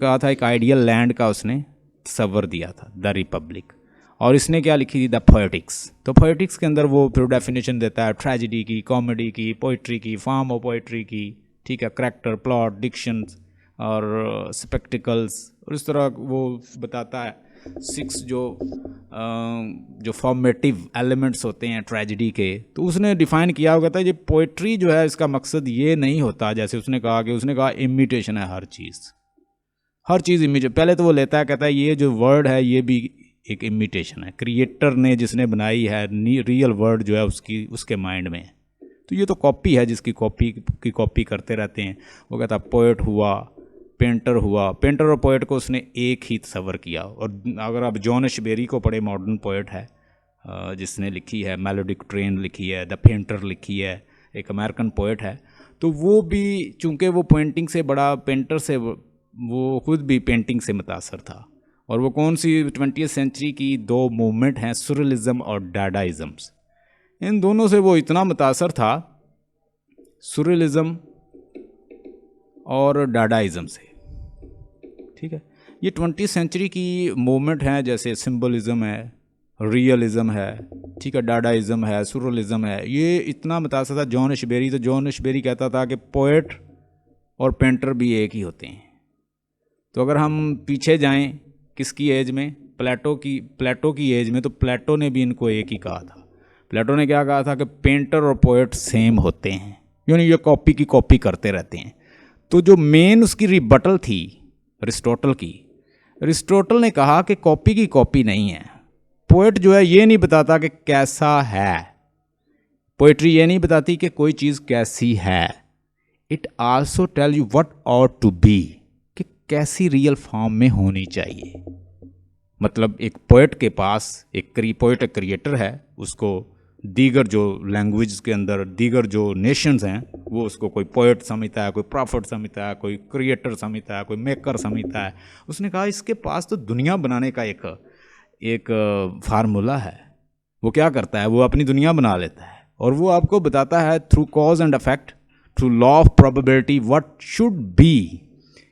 कहा था एक आइडियल लैंड का उसने तस्वर दिया था, द रिपब्लिक। और इसने क्या लिखी थी, द पोएटिक्स। तो पोएटिक्स के अंदर वो फिर डेफिनेशन देता है ट्रेजिडी की, कॉमेडी की, पोइट्री की, फॉर्म ऑफ पोइट्री की, ठीक है, करैक्टर, प्लॉट, डिक्शंस और स्पेक्टिकल्स, और इस तरह वो बताता है 6 जो फॉर्मेटिव एलिमेंट्स होते हैं ट्रेजिडी के। तो उसने डिफ़ाइन किया होगा था ये पोइट्री जो है इसका मकसद ये नहीं होता, जैसे उसने कहा इमिटेशन है हर चीज़ इमिटेशन। पहले तो वो लेता है, कहता है ये जो वर्ड है ये भी एक इमिटेशन है, क्रिएटर ने जिसने बनाई है रियल वर्ड जो है उसके माइंड में। तो ये तो कॉपी है जिसकी कॉपी करते रहते हैं। वो कहता पोएट हुआ, पेंटर और पोएट को उसने एक ही तस्वर किया। और अगर आप जॉन एशबेरी को पढ़े, मॉडर्न पोएट है जिसने लिखी है मेलोडिक ट्रेन लिखी है, द पेंटर लिखी है, एक अमेरिकन पोएट है। तो वो भी चूँकि वो पेंटिंग से बड़ा पेंटर से, वो खुद भी पेंटिंग से मुतासर था। और वो कौन सी 20वीं सेंचुरी की 2 मूवमेंट हैं, सुररियलिज्म और डाडाइज़म्स, इन दोनों से वो इतना मुतासर था, सुररियलिज्म और डाडाइज़म से, ठीक है। ये 20वीं सेंचुरी की मूवमेंट हैं, जैसे सिंबलिज्म है, रियलिज्म है, ठीक है, डाडाइज़म है, सुररियलिज्म है, ये इतना मुतासर था जॉन एशबेरी। तो जॉन एशबेरी कहता था कि पोएट और पेंटर भी एक ही होते हैं। तो अगर हम पीछे जाएं किसकी एज में, प्लेटो की एज में, तो प्लेटो ने भी इनको एक ही कहा था। प्लेटो ने क्या कहा था कि पेंटर और पोएट सेम होते हैं, यानी ये कॉपी की कॉपी करते रहते हैं। तो जो मेन उसकी रिबटल थी अरिस्टोटल ने कहा कि कॉपी की कॉपी नहीं है। पोएट जो है ये नहीं बताता कि कैसा है, पोएट्री ये नहीं बताती कि कोई चीज़ कैसी है। It also tell you what ought to be, कि कैसी रियल फॉर्म में होनी चाहिए। मतलब एक पोएट के पास, पोएट एक क्रिएटर है, उसको दीगर जो लैंग्वेज के अंदर दीगर जो नेशंस हैं वो उसको कोई पोएट समझता है, कोई प्रॉफिट समझता है, कोई क्रिएटर समझता है, कोई मेकर समझता है। उसने कहा इसके पास तो दुनिया बनाने का एक फार्मूला है। वो क्या करता है, वो अपनी दुनिया बना लेता है और वो आपको बताता है through cause and effect, through law of probability, what should be,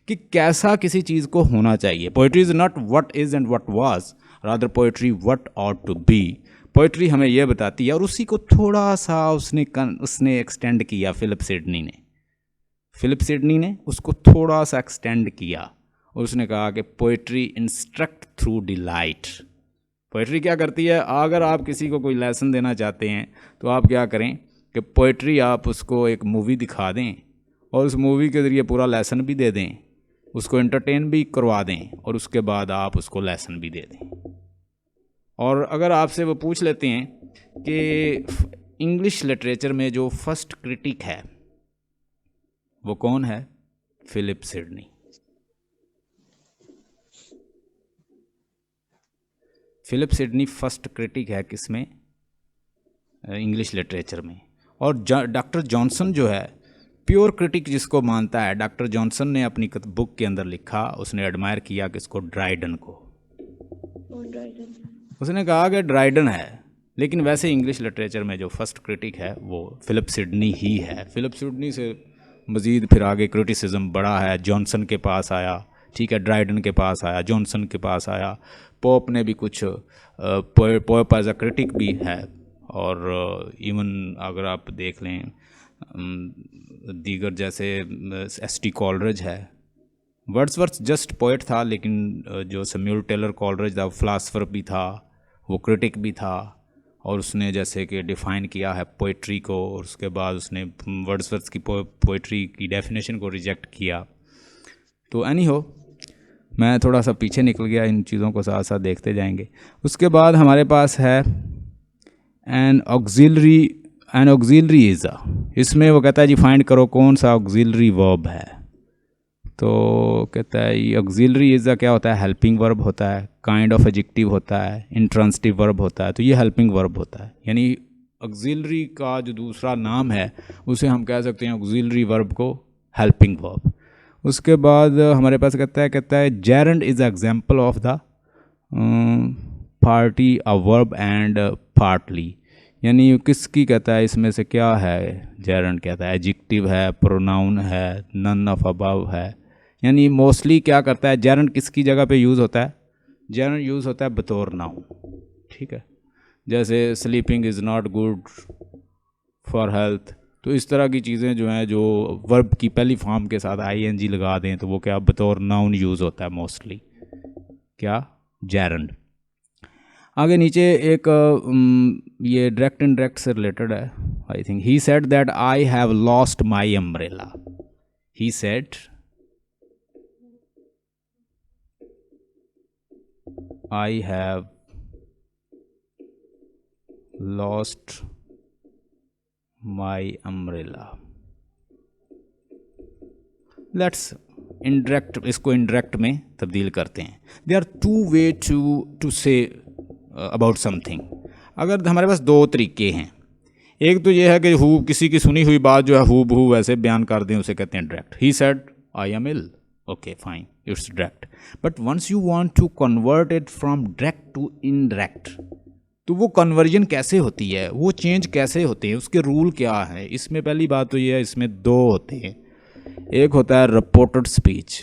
कि कैसा किसी चीज़ को होना चाहिए। Poetry is not what is and what was, rather poetry what ought to be. Poetry हमें यह बताती है, और उसी को थोड़ा सा उसने एक्सटेंड किया फिलिप सिडनी ने उसको थोड़ा सा एक्सटेंड किया और उसने कहा कि poetry instruct through delight. Poetry क्या करती है, अगर आप किसी को कोई लेसन देना चाहते हैं तो आप क्या करें कि पोइट्री आप उसको एक मूवी दिखा दें और उस मूवी के ज़रिए पूरा लेसन भी दे दें, उसको एंटरटेन भी करवा दें और उसके बाद आप उसको लेसन भी दे दें। और अगर आपसे वो पूछ लेते हैं कि इंग्लिश लिटरेचर में जो फर्स्ट क्रिटिक है वो कौन है, Philip Sidney. Philip Sidney first critic है किसमें, इंग्लिश लिटरेचर में। और डॉक्टर जॉनसन जो है प्योर क्रिटिक जिसको मानता है, डॉक्टर जॉनसन ने अपनी बुक के अंदर लिखा, उसने एडमायर किया किसको, ड्राइडन को। उसने कहा कि ड्राइडन है, लेकिन वैसे इंग्लिश लिटरेचर में जो फर्स्ट क्रिटिक है वो फिलिप सिडनी ही है। फिलिप सिडनी से मज़ीद फिर आगे क्रिटिसिज्म बढ़ा है, जॉनसन के पास आया, ठीक है, ड्राइडन के पास आया, जॉनसन के पास आया, पोप ने भी कुछ, पोप एज अ क्रिटिक भी है। और इवन अगर आप देख लें दीगर जैसे एस.टी. कॉलरिज है, वर्ड्सवर्थ जस्ट पोएट था, लेकिन जो सैमुअल टेलर कॉलरिज था वो फिलासफर भी था, वो क्रिटिक भी था, और उसने जैसे कि डिफ़ाइन किया है पोइट्री को, और उसके बाद उसने वर्ड्सवर्थ की पोइट्री की डेफिनेशन को रिजेक्ट किया। तो एनी हो, मैं थोड़ा सा पीछे निकल गया, इन चीज़ों को साथ साथ देखते जाएंगे। उसके बाद हमारे पास है एन ऑक्सिलरी इज़ अ, इसमें वो कहता है जी फाइंड करो कौन सा ऑक्सिलरी वर्ब है। तो कहता है ये ऑक्सिलरी इज़ अ क्या होता है, हेल्पिंग वर्ब होता है, काइंड ऑफ एडजेक्टिव होता है, इंट्रांसिटिव वर्ब होता है। तो ये हेल्पिंग वर्ब होता है, यानी ऑक्सिलरी का जो दूसरा नाम है उसे हम कह सकते हैं ऑक्सिलरी वर्ब को हेल्पिंग वर्ब। उसके बाद हमारे पास कहता है gerund is example of the party a verb and partly, यानी किसकी कहता है इसमें से क्या है, जेरंड कहता है एडजेक्टिव है, प्रोनाउन है, नन ऑफ अबव है, यानी मोस्टली क्या करता है, जेरंड किसकी जगह पे यूज़ होता है, जेरंड यूज़ होता है बतौर नाउन, ठीक है। जैसे sleeping is not good for health, तो इस तरह की चीज़ें जो हैं जो वर्ब की पहली फॉर्म के साथ आईएनजी लगा दें तो वो क्या बतौर नाउन यूज़ होता है मोस्टली, क्या, जेरंड। आगे नीचे एक ये डायरेक्ट इनडायरेक्ट से रिलेटेड है, I think. He said that I have lost my umbrella, he said I have lost my umbrella. Let's indirect, इसको इनडायरेक्ट में तब्दील करते हैं। There are two way to say about something. अगर हमारे पास दो तरीके हैं, एक तो ये है कि हु किसी की सुनी हुई बात जो है हु बहू वैसे बयान कर दें, उसे कहते हैं direct. He said I am ill, okay fine, it's direct. But once you want to convert it from direct to indirect, तो वो कन्वर्जन कैसे होती है, वो चेंज कैसे होते हैं, उसके रूल क्या है। इसमें पहली बात तो ये है, इसमें दो होते हैं। एक होता है रिपोर्टेड स्पीच,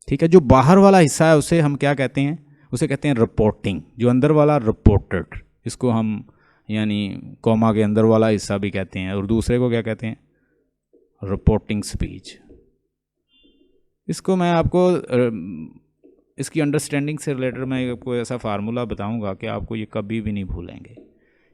ठीक है, जो बाहर वाला हिस्सा है उसे हम क्या कहते हैं, उसे कहते हैं रिपोर्टिंग। जो अंदर वाला रिपोर्टेड, इसको हम यानी कॉमा के अंदर वाला हिस्सा भी कहते हैं, और दूसरे को क्या कहते हैं, रिपोर्टिंग स्पीच। इसको मैं आपको इसकी अंडरस्टैंडिंग से रिलेटेड मैं आपको ऐसा फार्मूला बताऊंगा कि आपको ये कभी भी नहीं भूलेंगे।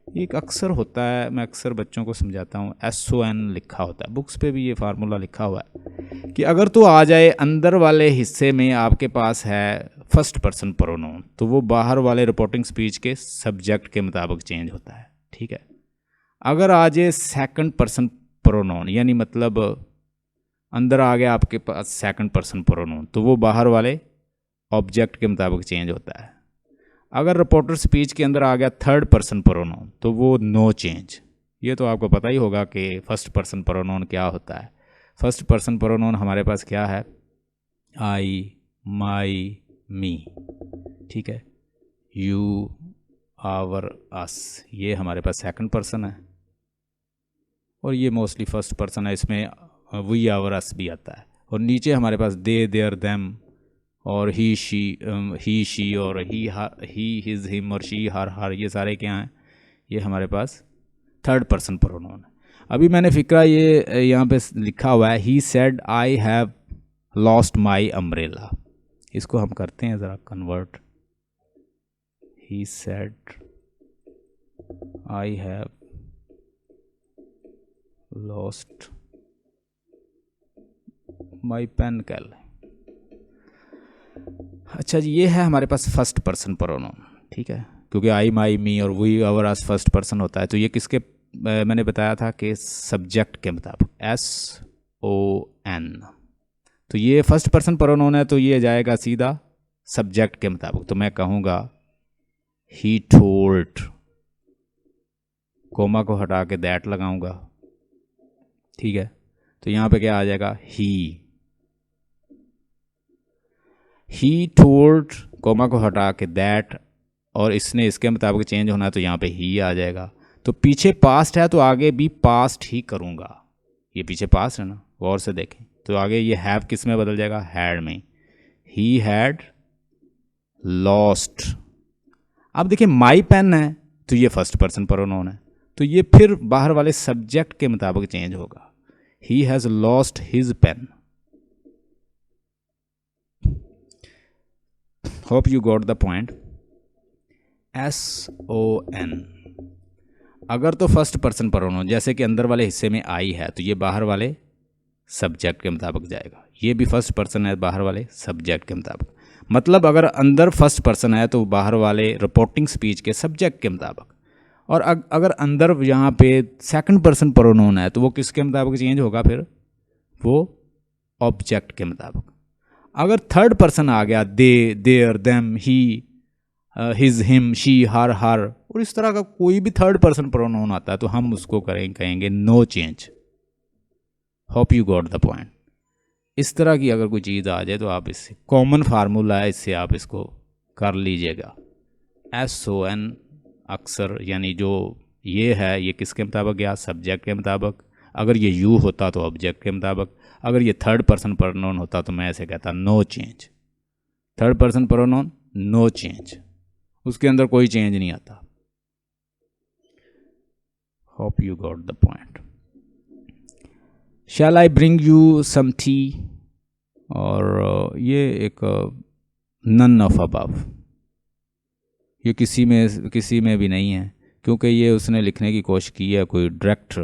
एक अक्सर होता है, मैं अक्सर बच्चों को समझाता हूँ, SON लिखा होता है, बुक्स पे भी ये फार्मूला लिखा हुआ है कि अगर तो आ जाए अंदर वाले हिस्से में आपके पास है फर्स्ट पर्सन प्रोनाउन, तो वो बाहर वाले रिपोर्टिंग स्पीच के सब्जेक्ट के मुताबिक चेंज होता है, ठीक है। अगर आ जाए सेकंड पर्सन प्रोनाउन, यानी मतलब अंदर आ गया आपके पास सेकंड पर्सन प्रोनाउन, तो वो बाहर वाले ऑब्जेक्ट के मुताबिक चेंज होता है। अगर रिपोर्टर स्पीच के अंदर आ गया थर्ड पर्सन प्रोनाउन, तो वो नो चेंज। ये तो आपको पता ही होगा कि फर्स्ट पर्सन प्रोनाउन क्या होता है। फर्स्ट पर्सन प्रोनाउन हमारे पास क्या है, आई, माई, मी, ठीक है। यू, आवर, अस, ये हमारे पास सेकंड पर्सन है, और ये मोस्टली फर्स्ट पर्सन है, इसमें वी, आवर, अस भी आता है। और नीचे हमारे पास दे, देयर, देम, और ही, शी और ही, हिज, हिम, और शी, हर, ये सारे क्या हैं, ये हमारे पास थर्ड पर्सन प्रोनाउन है। अभी मैंने फिक्रा ये यहाँ पे लिखा हुआ है, he said I have lost my umbrella. इसको हम करते हैं ज़रा convert. He said I have lost my pen, कह लें। अच्छा जी, ये है हमारे पास फर्स्ट पर्सन प्रोनाउन, ठीक है, क्योंकि आई, माई, मी और we, our, us first person होता है। तो ये किसके, मैंने बताया था कि सब्जेक्ट के मुताबिक, SON। तो ये फर्स्ट पर्सन प्रोनाउन है, तो ये जाएगा सीधा सब्जेक्ट के मुताबिक। तो मैं कहूँगा ही टोल्ड, कोमा को हटा के दैट लगाऊंगा, ठीक है। तो यहाँ पे क्या आ जाएगा, ही टोल्ड, कोमा को हटा के दैट, और इसने इसके मुताबिक चेंज होना है, तो यहाँ पे ही आ जाएगा। तो पीछे पास्ट है तो आगे भी पास्ट ही करूँगा। ये पीछे पास्ट है ना, गौर से देखें, तो आगे ये हैव किस में बदल जाएगा, हैड में। He had lost. अब देखिए माई पेन है, तो ये फर्स्ट पर्सन प्रोनाउन है, तो ये फिर बाहर वाले सब्जेक्ट के मुताबिक चेंज होगा। He has lost his pen. Hope you got the point. SON अगर तो फर्स्ट पर्सन प्रोनाउन, जैसे कि अंदर वाले हिस्से में आई है, तो ये बाहर वाले सब्जेक्ट के मुताबिक जाएगा। ये भी फर्स्ट पर्सन है, बाहर वाले सब्जेक्ट के मुताबिक। मतलब अगर अंदर फर्स्ट पर्सन है तो बाहर वाले रिपोर्टिंग स्पीच के सब्जेक्ट के मुताबिक। और अगर अंदर यहाँ पे सेकंड पर्सन प्रोनाउन है तो वो किसके मुताबिक चेंज होगा, फिर वो ऑब्जेक्ट के मुताबिक। अगर थर्ड पर्सन आ गया, they, there, them, he, his, him, she, her, और इस तरह का कोई भी थर्ड पर्सन प्रोनाउन आता है, तो हम उसको कहेंगे no change. Hope you got the point. इस तरह की अगर कोई चीज़ आ जाए तो आप इससे, कॉमन फार्मूला है, इससे आप इसको कर लीजिएगा। SON अक्सर, यानी जो ये है, ये किसके मुताबिक गया, सब्जेक्ट के मुताबिक। अगर ये यू होता तो ऑब्जेक्ट के मुताबिक, अगर ये थर्ड पर्सन प्रोनाउन होता तो मैं ऐसे कहता no change. Third person pronoun no change, उसके अंदर कोई चेंज नहीं आता। Hope you got the point. Shall I bring you some tea, और ये एक नन ऑफ अबव, ये किसी में भी नहीं है, क्योंकि ये उसने लिखने की कोशिश की है, कोई डायरेक्ट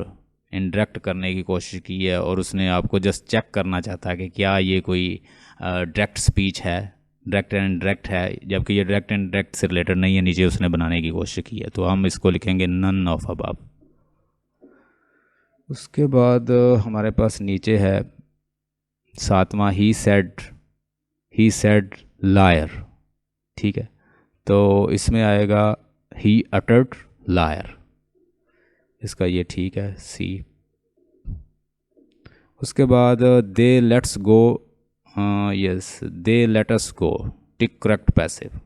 इनडायरेक्ट करने की कोशिश की है, और उसने आपको जस्ट चेक करना चाहता है कि क्या ये कोई डायरेक्ट स्पीच है, डायरेक्ट एंड इनडायरेक्ट है, जबकि ये डायरेक्ट एंड इनडायरेक्ट से रिलेटेड नहीं है, नीचे उसने बनाने की कोशिश की है, तो हम इसको लिखेंगे नन ऑफ अबव। उसके बाद हमारे पास नीचे है 7वां, ही सेड लायर। ठीक है, तो इसमें आएगा ही अटर्ड लायर, इसका ये ठीक है सी। उसके बाद they let's go, yes they let us go, tick correct passive.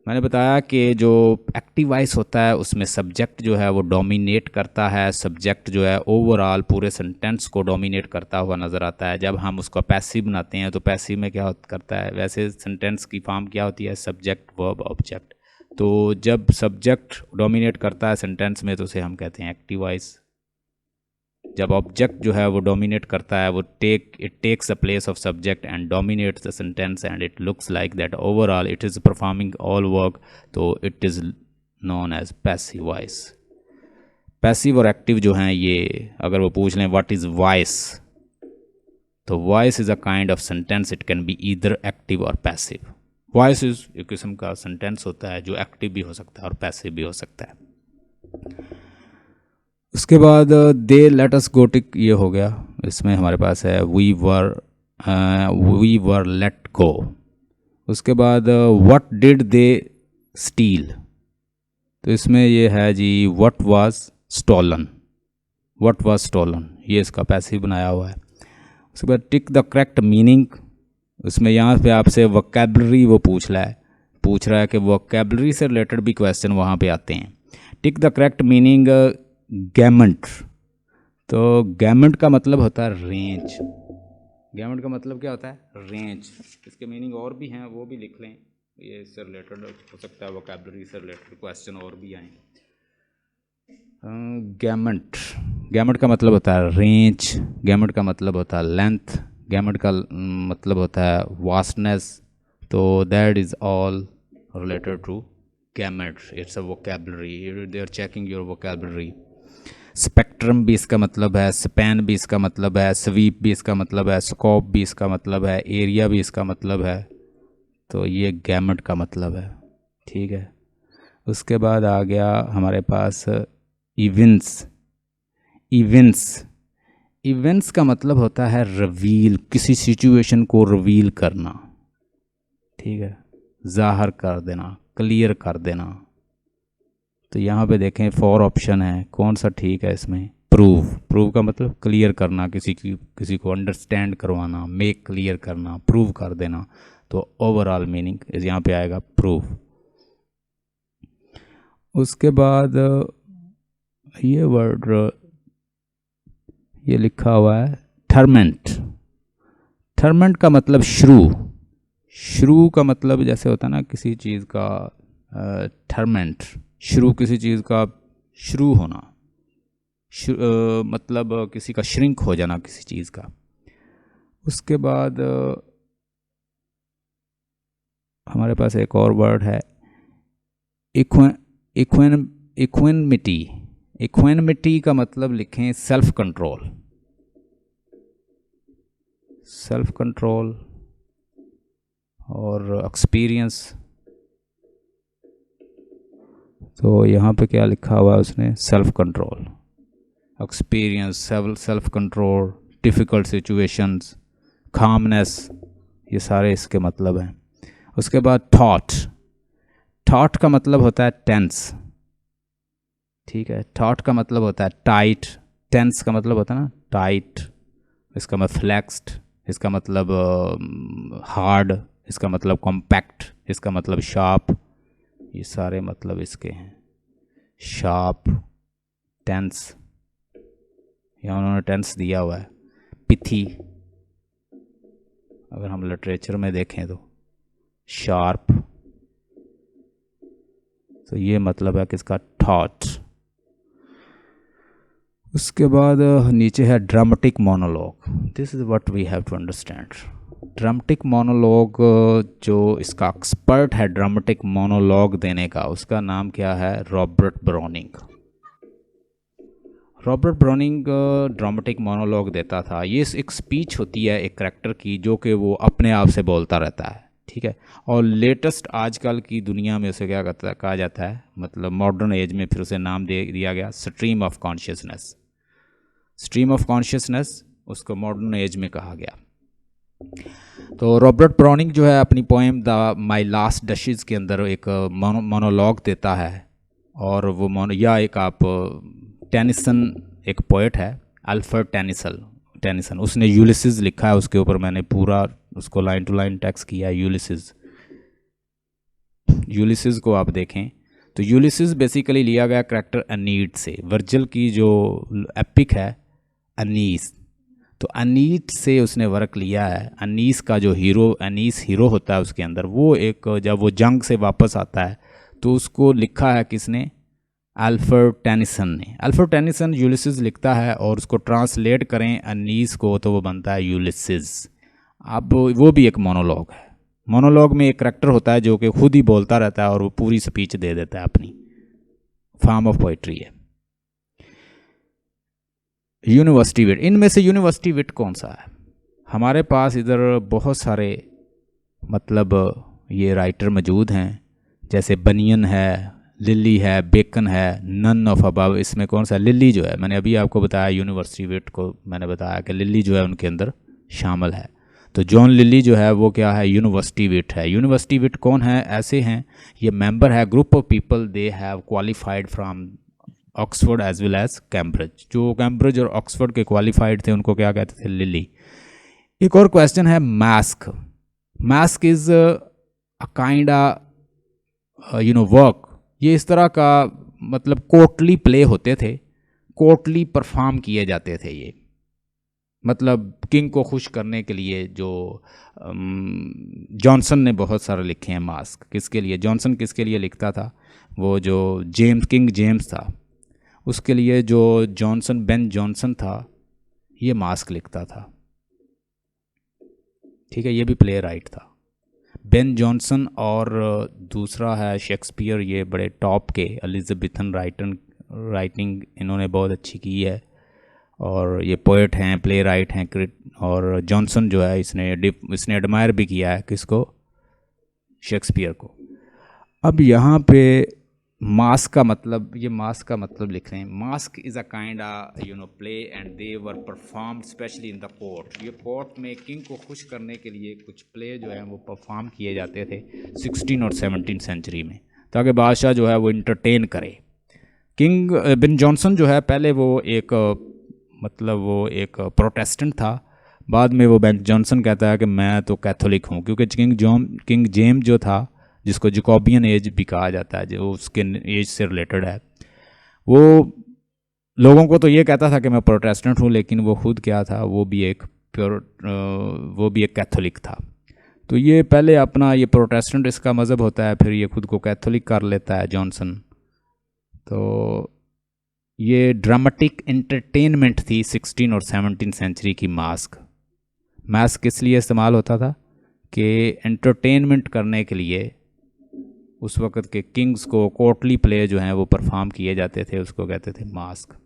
मैंने बताया कि जो एक्टिव वॉइस होता है उसमें सब्जेक्ट जो है वो डोमिनेट करता है, सब्जेक्ट जो है ओवरऑल पूरे सेंटेंस को डोमिनेट करता हुआ नज़र आता है। जब हम उसको पैसिव बनाते हैं तो पैसिव में क्या करता है, वैसे सेंटेंस की फॉर्म क्या होती है, सब्जेक्ट वर्ब ऑब्जेक्ट। तो जब सब्जेक्ट डोमिनेट करता है सेंटेंस में तो उसे हम कहते हैं एक्टिव वॉइस। जब ऑब्जेक्ट जो है वो डोमिनेट करता है, वो it takes a place of subject and dominates the sentence and it looks like that overall it is performing all work, तो it is known as passive voice. Passive और active जो हैं ये, अगर वो पूछ लें व्हाट इज़ वॉइस, तो voice is a kind of sentence, it can be either active और पैसिव। वॉइस इज़ एक किस्म का सेंटेंस होता है जो एक्टिव भी हो सकता है और पैसिव भी हो सकता है। उसके बाद दे लेट अस गो, टिक ये हो गया। इसमें हमारे पास है वी वर लेट गो। उसके बाद व्हाट डिड दे स्टील, तो इसमें ये है जी व्हाट वाज स्टोलन, ये इसका पैसिव बनाया हुआ है। उसके बाद टिक द करेक्ट मीनिंग, उसमें यहाँ पे आपसे वोकैबलरी वो पूछ रहा है कि वोकैबलरी से रिलेटेड भी क्वेश्चन वहाँ पे आते हैं। टिक द करेक्ट मीनिंग गैमेंट, तो गैमेंट का मतलब होता है रेंज। गैमेंट का मतलब क्या होता है, रेंज। इसके मीनिंग और भी हैं, वो भी लिख लें, ये इससे रिलेटेड हो सकता है, वोकैबलरी से रिलेटेड क्वेश्चन और भी आए। गैमेंट का मतलब होता है रेंज, गैमेंट का मतलब होता है लेंथ, गैमेंट का मतलब होता है वास्टनेस। तो that is all related to garment, it's a vocabulary, they are checking your vocabulary. Spectrum भी इसका मतलब है, स्पैन भी इसका मतलब है, स्वीप भी इसका मतलब है, स्कोप भी इसका मतलब है, एरिया भी इसका मतलब है। तो ये गैमेट का मतलब है। ठीक है, उसके बाद आ गया हमारे पास इवेंट्स का मतलब होता है रिवील, किसी सिचुएशन को रिवील करना। ठीक है, जाहिर कर देना, क्लियर कर देना। तो यहाँ पे देखें 4 ऑप्शन है, कौन सा ठीक है इसमें, प्रूव का मतलब क्लियर करना, किसी को अंडरस्टैंड करवाना, मेक क्लियर करना, प्रूव कर देना। तो ओवरऑल मीनिंग यहाँ पे आएगा प्रूव। उसके बाद ये वर्ड ये लिखा हुआ है थर्मेंट का मतलब शुरू का मतलब जैसे होता है ना किसी चीज़ का थर्मेंट, शुरू किसी चीज़ का शुरू होना, मतलब किसी का श्रिंक हो जाना किसी चीज़ का। उसके बाद हमारे पास एक और वर्ड है इक्वेनिमिटी का मतलब लिखें सेल्फ कंट्रोल और एक्सपीरियंस। तो यहाँ पे क्या लिखा हुआ है उसने, self control, experience, self control, difficult situations, calmness, ये सारे इसके मतलब हैं। उसके बाद थॉट का मतलब होता है टेंस। ठीक है, थॉट का मतलब होता है टाइट, टेंस का मतलब होता है ना टाइट, इसका मतलब फ्लेक्स्ड, इसका मतलब हार्ड, इसका मतलब कॉम्पैक्ट, इसका मतलब शार्प। ये सारे मतलब इसके हैं, शार्प, टेंस, यहाँ उन्होंने टेंस दिया हुआ है पिथी, अगर हम लिटरेचर में देखें तो शार्प, तो ये मतलब है किसका, थॉट। उसके बाद नीचे है dramatic monologue. This is what we have to understand. Dramatic monologue, जो इसका एक्सपर्ट है ड्रामेटिक मोनोलॉग देने का, उसका नाम क्या है, Robert browning. Robert browning dramatic monologue देता था। ये एक स्पीच होती है एक करैक्टर की, जो कि वो अपने आप से बोलता रहता है, ठीक है। और लेटेस्ट आजकल की दुनिया में उसे क्या कहा जाता है, मतलब मॉडर्न एज में फिर उसे नाम दे दिया गया stream of consciousness. Stream of consciousness उसको मॉडर्न एज में कहा गया। तो रॉबर्ट ब्राउनिंग जो है अपनी पोएम द माई लास्ट डशेज के अंदर एक मोनोलॉग देता है, और वो या एक आप टेनिसन एक पोएट है अल्फ्रेड टेनिसन, उसने यूलिसिस लिखा है, उसके ऊपर मैंने पूरा उसको लाइन टू लाइन टेक्स्ट किया है। यूलिसिस को आप देखें तो यूलिसिस बेसिकली लिया गया करैक्टर अनीड से, वर्जिल की जो एपिक है अनीस, तो अनीट से उसने वर्क लिया है। अनीस का जो अनीस हीरो होता है उसके अंदर, वो एक जब वो जंग से वापस आता है तो उसको लिखा है किसने, अल्फ्रेड टेनिसन ने। अल्फ्रेड टेनिसन यूलिसिस लिखता है, और उसको ट्रांसलेट करें अनीस को तो वो बनता है यूलिसिस। अब वो भी एक मोनोलॉग है। मोनोलॉग में एक करैक्टर होता है जो कि खुद ही बोलता रहता है और वो पूरी स्पीच दे देता है, अपनी फॉर्म ऑफ पोइट्री है। यूनिवर्सिटी विट, इनमें से यूनिवर्सिटी विट कौन सा है? हमारे पास इधर बहुत सारे मतलब ये राइटर मौजूद हैं, जैसे बनियन है, लिली है, बेकन है, नन ऑफ अबव। इसमें कौन सा, लिली जो है, मैंने अभी आपको बताया यूनिवर्सिटी विट को, मैंने बताया कि लिली जो है उनके अंदर शामिल है। तो जॉन लिली जो है वो क्या है, यूनिवर्सिटी विट है। यूनिवर्सिटी विट कौन है, ऐसे हैं, ये मेंबर है group of people they have qualified from Oxford as well as Cambridge. जो कैम्ब्रिज और ऑक्सफोर्ड के क्वालिफाइड थे उनको क्या कहते थे, लिली। एक और क्वेश्चन है mask. Mask is a kind work. ये इस तरह का मतलब कोर्टली प्ले होते थे, कोर्टली परफॉर्म किए जाते थे। ये मतलब किंग को खुश करने के लिए, जो जॉनसन ने बहुत सारे लिखे हैं मास्क। किसके लिए जॉनसन किसके लिए लिखता था, वो जो किंग जेम्स था उसके लिए जो बेन जॉनसन था, ये मास्क लिखता था, ठीक है। ये भी प्ले राइट था, बेन जॉनसन। और दूसरा है शेक्सपियर, ये बड़े टॉप के एलिजाबेथन राइटिंग इन्होंने बहुत अच्छी की है, और ये पोएट हैं, प्ले राइट हैं। और जॉनसन जो है इसने एडमायर भी किया है किसको, शेक्सपियर को। अब यहाँ पे मास्क का मतलब, ये मास्क का मतलब लिख रहे हैं, mask is a kind play and they were perform specially in the court. ये कोर्ट में किंग को खुश करने के लिए कुछ प्ले जो है वो परफॉर्म किए जाते थे 16 और 17 सेंचुरी में, ताकि बादशाह जो है वो इंटरटेन करे। किंग बेन जॉनसन जो है पहले वो एक वो एक प्रोटेस्टेंट था, बाद में वो बेन जॉनसन कहता है कि मैं तो कैथोलिक हूँ, क्योंकि किंग जेम जो था, जिसको जकोबियन एज भी कहा जाता है, जो उसके एज से रिलेटेड है, वो लोगों को तो ये कहता था कि मैं प्रोटेस्टेंट हूँ, लेकिन वो खुद क्या था, वो भी एक कैथोलिक था। तो ये पहले अपना ये प्रोटेस्टेंट इसका मज़हब होता है, फिर ये खुद को कैथोलिक कर लेता है जॉनसन। तो ये ड्रामेटिक एंटरटेनमेंट थी 16 और 17 सेंचुरी की मास्क किस लिए इस्तेमाल होता था, कि एंटरटेनमेंट करने के लिए उस वक़्त के किंग्स को कोर्टली प्ले जो हैं वो परफॉर्म किए जाते थे, उसको कहते थे मास्क।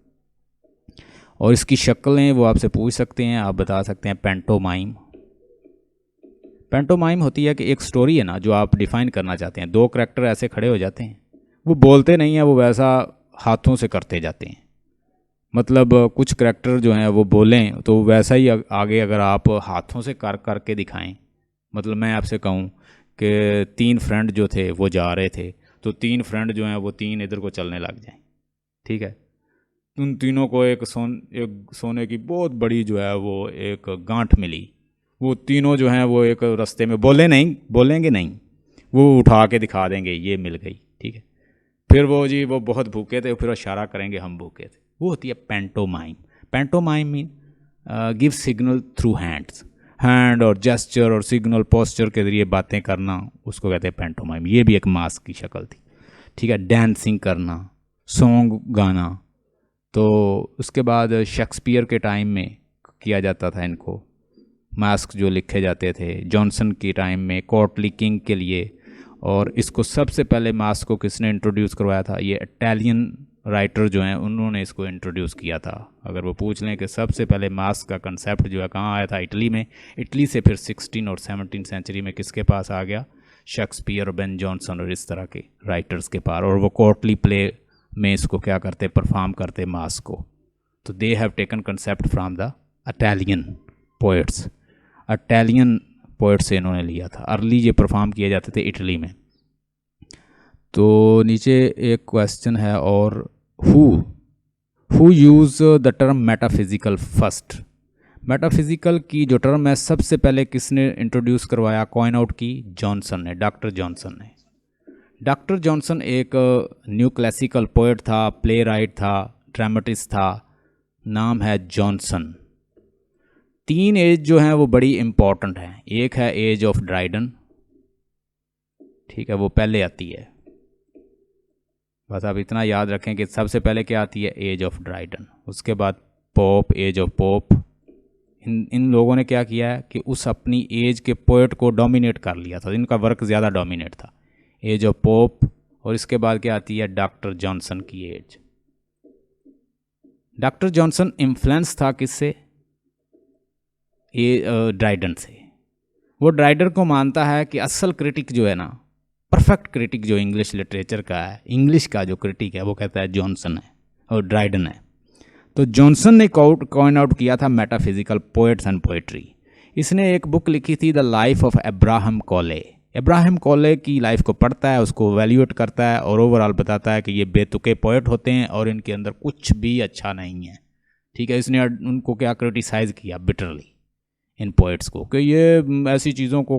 और इसकी शक्लें वो आपसे पूछ सकते हैं, आप बता सकते हैं पेंटोमाइम। पेंटोमाइम होती है कि एक स्टोरी है ना जो आप डिफ़ाइन करना चाहते हैं, दो करैक्टर ऐसे खड़े हो जाते हैं, वो बोलते नहीं हैं, वो वैसा हाथों से करते जाते हैं। मतलब कुछ करैक्टर जो हैं वो बोलें तो वैसा ही आगे अगर आप हाथों से करके दिखाएं, मतलब मैं आपसे कहूँ कि 3 फ्रेंड जो थे वो जा रहे थे, तो 3 फ्रेंड जो हैं वो 3 इधर को चलने लग जाएं, ठीक है। उन तीनों को एक सोने की बहुत बड़ी जो है वो एक गांठ मिली, वो तीनों जो हैं वो एक रास्ते में बोलेंगे नहीं, वो उठा के दिखा देंगे ये मिल गई, ठीक है। फिर वो बहुत भूखे थे, फिर इशारा करेंगे हम भूखे थे। वो होती है pantomime. Pantomime mean give signal through hand और जेस्चर और सिग्नल पोस्चर के जरिए बातें करना, उसको कहते हैं पैंटोमाइम। ये भी एक मास्क की शक्ल थी, ठीक है। डांसिंग करना, सॉन्ग गाना। तो उसके बाद शेक्सपियर के टाइम में किया जाता था इनको, मास्क जो लिखे जाते थे। जॉनसन के टाइम में कोर्टली किंग के लिए। और इसको सबसे पहले मास्क को किसने इंट्रोड्यूस करवाया था? ये इटालियन राइटर जो हैं उन्होंने इसको इंट्रोड्यूस किया था। अगर वो पूछ लें कि सबसे पहले मास्क का कंसेप्ट जो है कहाँ आया था, इटली में। इटली से फिर 16 और 17 सेंचुरी में किसके पास आ गया? शेक्सपियर, बेन जॉनसन और इस तरह के राइटर्स के पास। और वो कोर्टली प्ले में इसको क्या करते, परफॉर्म करते मास्क को। तो they have taken concept from the Italian poets. Italian poet से इन्होंने लिया था। अर्ली ये परफॉर्म किए जाते थे इटली में। तो नीचे एक क्वेश्चन है, और who use the term metaphysical first? Metaphysical की जो टर्म है सबसे पहले किसने इंट्रोड्यूस करवाया, कॉइन आउट की? जॉनसन ने, डॉक्टर जॉनसन ने। डॉक्टर जॉनसन एक न्यू क्लासिकल पोएट था, प्ले राइट था, ड्रामेटिस्ट था। नाम है जॉनसन। 3 एज जो हैं वो बड़ी इंपॉर्टेंट हैं। एक है एज ऑफ ड्राइडन, ठीक है, वो पहले आती है। बस आप इतना याद रखें कि सबसे पहले क्या आती है? Age of Dryden. उसके बाद पोप, एज ऑफ पोप। इन लोगों ने क्या किया है कि उस अपनी एज के पोएट को डोमिनेट कर लिया था, इनका वर्क ज़्यादा डोमिनेट था। Age of Pope. और इसके बाद क्या आती है? डॉक्टर जॉनसन की एज। डॉक्टर जॉनसन इन्फ्लुएंस था किससे? ड्राइडन से। वो ड्राइडर को मानता है कि असल क्रिटिक जो है ना, परफेक्ट क्रिटिक जो इंग्लिश लिटरेचर का है, इंग्लिश का जो क्रिटिक है, वो कहता है जॉनसन है और ड्राइडन है। तो जॉनसन ने कॉइन आउट किया था मेटाफिजिकल पोएट्स एंड पोएट्री। इसने एक बुक लिखी थी, द लाइफ ऑफ अब्राहम कॉले। अब्राहम कॉले की लाइफ को पढ़ता है, उसको वैल्यूएट करता है और ओवरऑल बताता है कि ये बेतुके पोएट होते हैं और इनके अंदर कुछ भी अच्छा नहीं है, ठीक है। इसने उनको क्या क्रिटिसाइज़ किया बिटरली इन पोएट्स को, कि ये ऐसी चीज़ों को